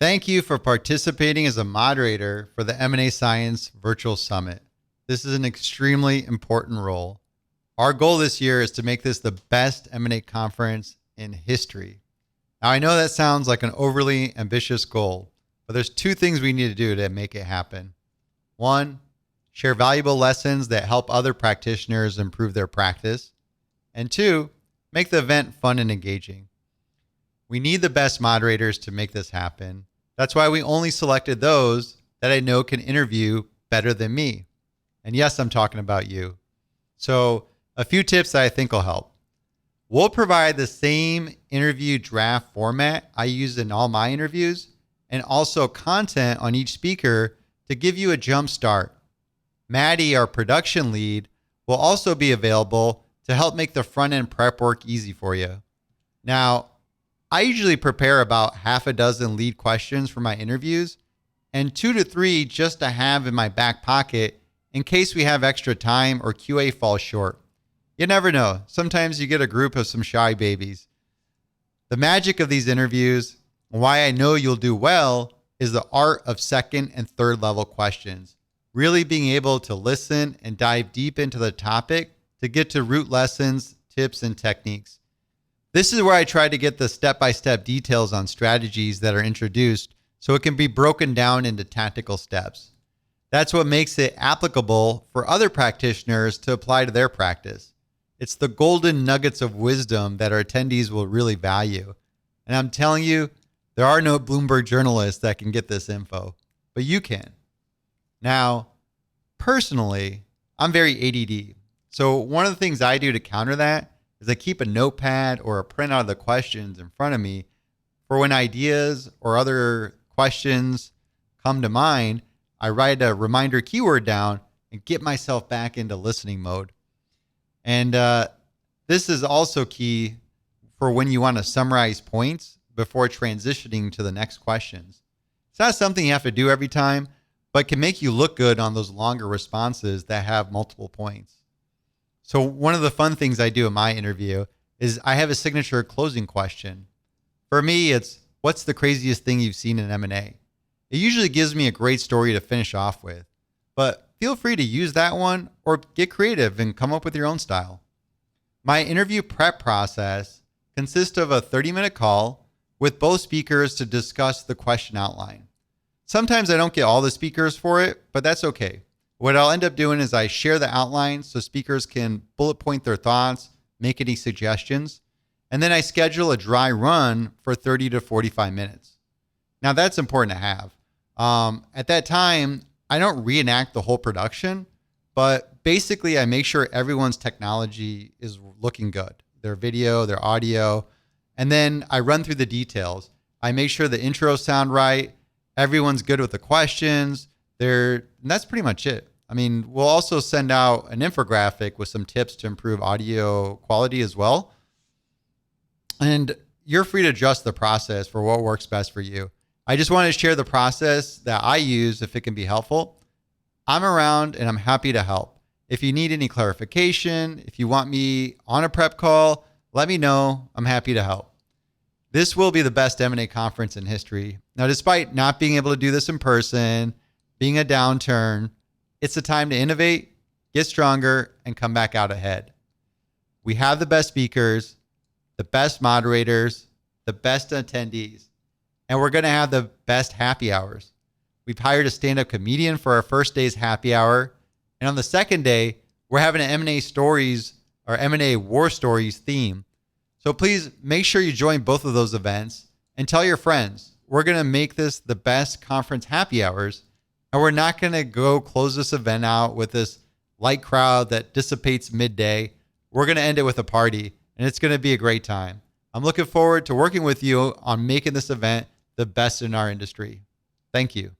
Thank you for participating as a moderator for the M&A Science Virtual Summit. This is an extremely important role. Our goal this year is to make this the best M&A conference in history. Now, I know that sounds like an overly ambitious goal, but there's two things we need to do to make it happen. One, share valuable lessons that help other practitioners improve their practice. And two, make the event fun and engaging. We need the best moderators to make this happen. That's why we only selected those that I know can interview better than me. And yes, I'm talking about you. So a few tips that I think will help. We'll provide the same interview draft format I use in all my interviews, and also content on each speaker to give you a jump start. Maddie, our production lead, will also be available to help make the front end prep work easy for you. Now, I usually prepare about half a dozen lead questions for my interviews and 2 to 3 just to have in my back pocket in case we have extra time or QA falls short. You never know. Sometimes you get a group of some shy babies. The magic of these interviews, why I know you'll do well, is the art of second and third level questions. Really being able to listen and dive deep into the topic to get to root lessons, tips, and techniques. This is where I try to get the step-by-step details on strategies that are introduced so it can be broken down into tactical steps. That's what makes it applicable for other practitioners to apply to their practice. It's the golden nuggets of wisdom that our attendees will really value. And I'm telling you, there are no Bloomberg journalists that can get this info, but you can. Now, personally, I'm very ADD. So one of the things I do to counter that is I keep a notepad or a printout of the questions in front of me for when ideas or other questions come to mind. I write a reminder keyword down and get myself back into listening mode. And this is also key for when you want to summarize points before transitioning to the next questions. It's not something you have to do every time, but can make you look good on those longer responses that have multiple points. So one of the fun things I do in my interview is I have a signature closing question. For me, it's what's the craziest thing you've seen in M&A? It usually gives me a great story to finish off with, but feel free to use that one or get creative and come up with your own style. My interview prep process consists of a 30-minute call with both speakers to discuss the question outline. Sometimes I don't get all the speakers for it, but that's okay. What I'll end up doing is I share the outline so speakers can bullet point their thoughts, make any suggestions, and then I schedule a dry run for 30 to 45 minutes. Now that's important to have. At that time, I don't reenact the whole production, but basically I make sure everyone's technology is looking good, their video, their audio, and then I run through the details. I make sure the intros sound right, everyone's good with the questions, and that's pretty much it. I mean, we'll also send out an infographic with some tips to improve audio quality as well. And you're free to adjust the process for what works best for you. I just want to share the process that I use if it can be helpful. I'm around and I'm happy to help. If you need any clarification, if you want me on a prep call, let me know. I'm happy to help. This will be the best M&A conference in history. Now, despite not being able to do this in person, being a downturn, it's a time to innovate, get stronger, and come back out ahead. We have the best speakers, the best moderators, the best attendees, and we're going to have the best happy hours. We've hired a stand-up comedian for our first day's happy hour, and on the second day, we're having an M&A stories or M&A war stories theme. So please make sure you join both of those events and tell your friends. We're going to make this the best conference happy hours. And we're not going to go close this event out with this light crowd that dissipates midday. We're going to end it with a party, and it's going to be a great time. I'm looking forward to working with you on making this event the best in our industry. Thank you.